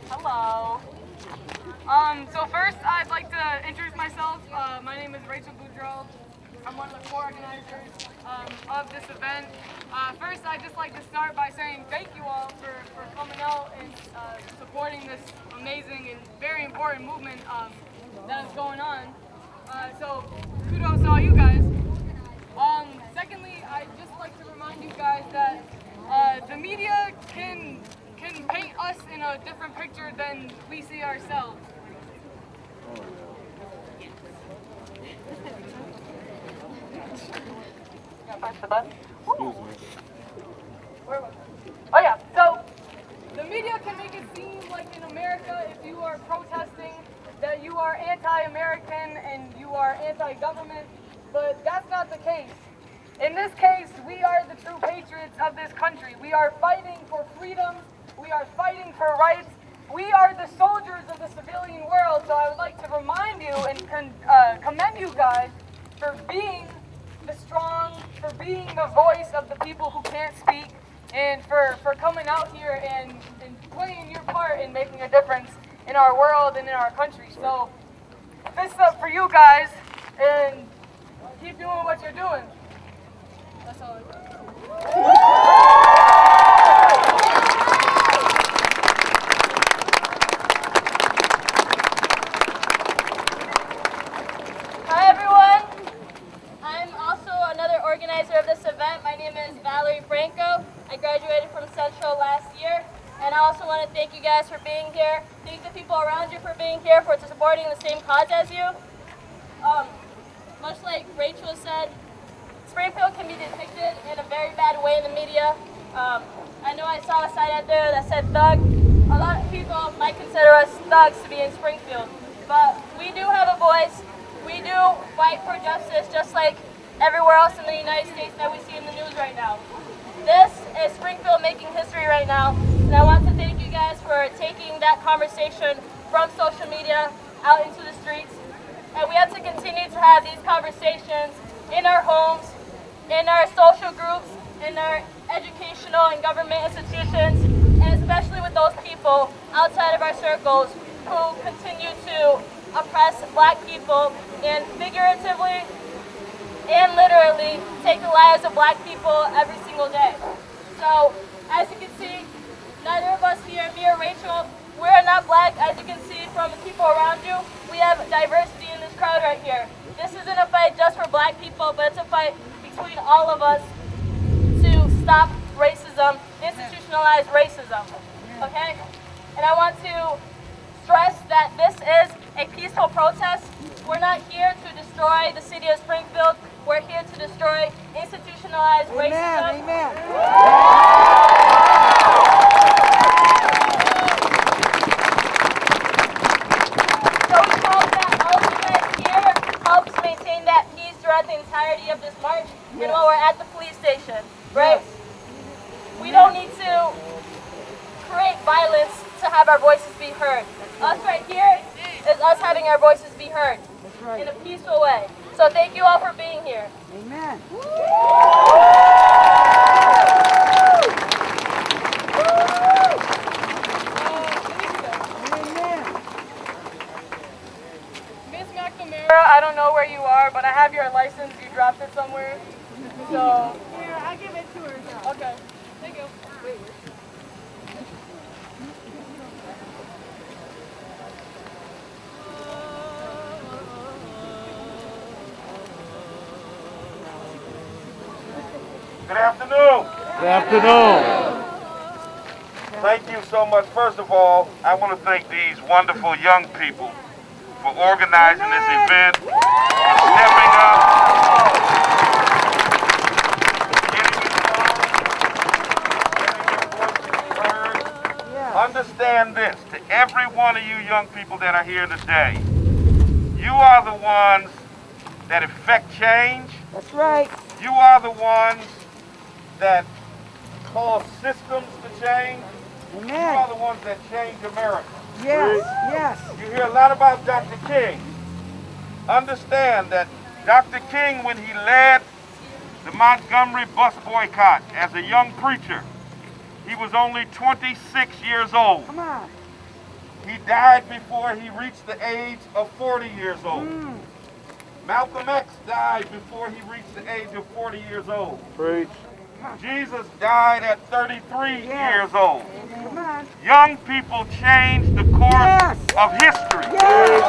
Hello. So first I'd like to introduce myself. My name is Rachel Boudreau. I'm one of the co-organizers of this event. First, I'd just like to start by saying thank you all for coming out and supporting this amazing and very important movement that is going on. So kudos to all you guys. Secondly, I'd just like to remind you guys that the media can paint us in a different picture than we see ourselves. Push the button. Excuse me. Where was it? Oh yeah, so the media can make it seem like in America, if you are protesting, that you are anti-American and you are anti-government, but that's not the case. In this case, we are the true patriots of this country. We are fighting for freedom. We are fighting for rights. We are the soldiers of the civilian world, so I would like to remind you and commend you guys for being the strong, for being the voice of the people who can't speak, and for coming out here and playing your part in making a difference in our world and in our country. So, fists up for you guys, and keep doing what you're doing. That's all and I also want to thank you guys for being here. Thank the people around you for being here, for supporting the same cause as you. Much like Rachel said, Springfield can be depicted in a very bad way in the media. I know I saw a sign out there that said thug. A lot of people might consider us thugs to be in Springfield, but we do have a voice. We do fight for justice just like everywhere else in the United States that we see in the news right now. This is Springfield making history right now, and I want to thank you guys for taking that conversation from social media out into the streets. And we have to continue to have these conversations in our homes, in our social groups, in our educational and government institutions, and especially with those people outside of our circles who continue to oppress Black people and figuratively and literally take the lives of Black people every single day. So, as you can see, neither of us here, me or Rachel, we're not Black. As you can see from the people around you, we have diversity in this crowd right here. This isn't a fight just for Black people, but it's a fight between all of us to stop racism, institutionalized racism, okay? And I want to stress that this is a peaceful protest. We're not here to destroy the city of Springfield. We're here to destroy institutionalized racism. Amen. So we hope that all of you guys here helps maintain that peace throughout the entirety of this march and while we're at the police station, right? We don't need to create violence to have our voices be heard. Us right here is us having our voices be heard in a peaceful way. So thank you all for being here. Amen. Miss McNamara, I don't know where you are, but I have your license. You dropped it somewhere. So Here, I'll give it to her now. okay, thank you. Good afternoon. Good afternoon. Thank you so much. First of all, I want to thank these wonderful young people for organizing this event, for stepping up, getting involved, getting your voices heard. Understand this, to every one of you young people that are here today, you are the ones that effect change. That's right. You are the ones that cause systems to change. You Amen. are the ones that change America. Yes, yes. You hear a lot about Dr. King. Understand that Dr. King, when he led the Montgomery bus boycott as a young preacher. He was only 26 years old. Come on. He died before he reached the age of 40 years old. Malcolm X died before he reached the age of 40 years old. Preach. Jesus died at 33 years old. Come on. Young people changed the course of history. Yes.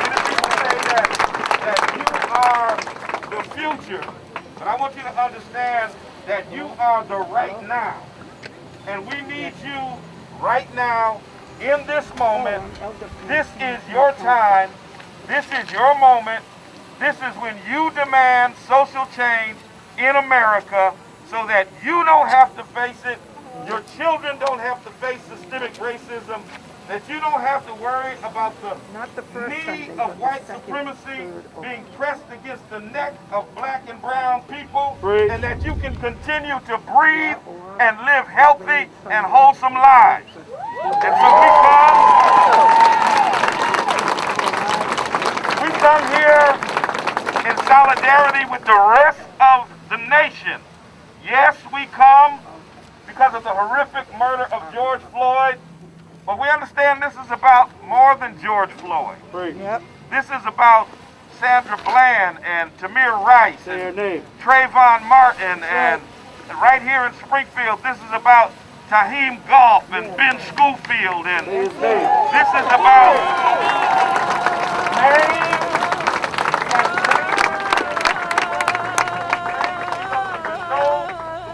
Many people say that you are the future, but I want you to understand that you are the right now. And we need you right now in this moment. This is your time. This is your moment. This is when you demand social change in America so that you don't have to face it, your children don't have to face systemic racism, that you don't have to worry about the knee of white supremacy being pressed against the neck of black and brown people, and that you can continue to breathe and live healthy and wholesome lives. And so we come here in solidarity with the rest of the nation. Yes, we come because of the horrific murder of George Floyd, but we understand this is about more than George Floyd. Yep. This is about Sandra Bland and Tamir Rice and name. Trayvon Martin, and right here in Springfield, this is about Taheem Goff and Ben Schofield, and this is about names and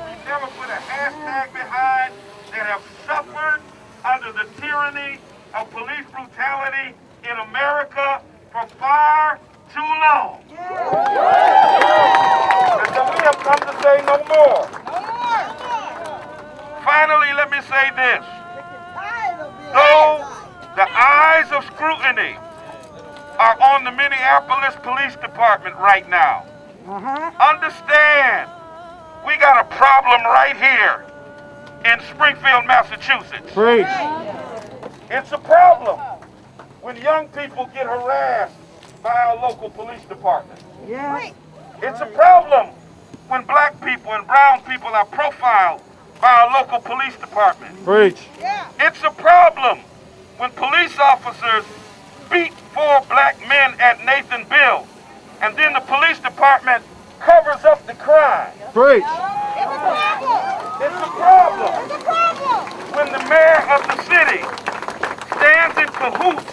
we never put a hashtag behind that have suffered under the tyranny of police brutality in America for far too long. And so we have come to say no more. Finally, let me say this. Though the eyes of scrutiny are on the Minneapolis Police Department right now, understand we got a problem right here in Springfield, Massachusetts. Preach. It's a problem when young people get harassed by our local police department. Yes. It's a problem when black people and brown people are profiled by our local police department. Preach. It's a problem when police officers beat 4 black men at Nathan Bill, and then the police department covers up the crime. Preach. It's a problem when the mayor of the city stands in cahoots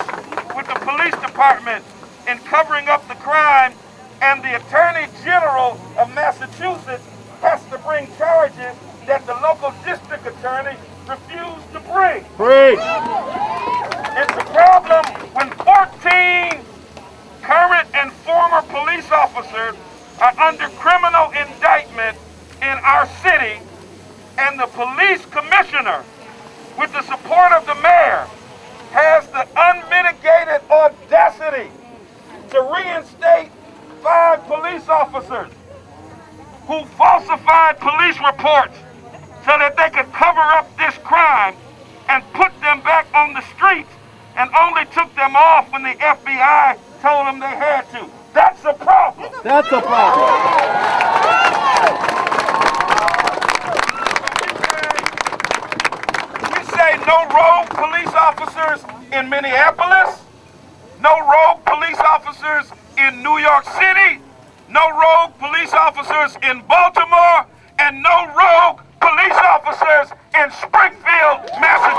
with the police department in covering up the crime, and the Attorney General of Massachusetts has to bring charges that the local district attorney refused to bring. Preach. It's a problem when 14 current and former police officers are under criminal indictment in our city, and the police commissioner, with the support of the mayor, has the unmitigated audacity to reinstate 5 police officers who falsified police reports so that they could cover up this crime and put them back on the streets, and only took them off when the FBI told them they had to. That's a problem. That's a problem. We say no rogue police officers in Minneapolis, no rogue police officers in New York City, no rogue police officers in Baltimore, and no rogue police officers in Springfield, Massachusetts.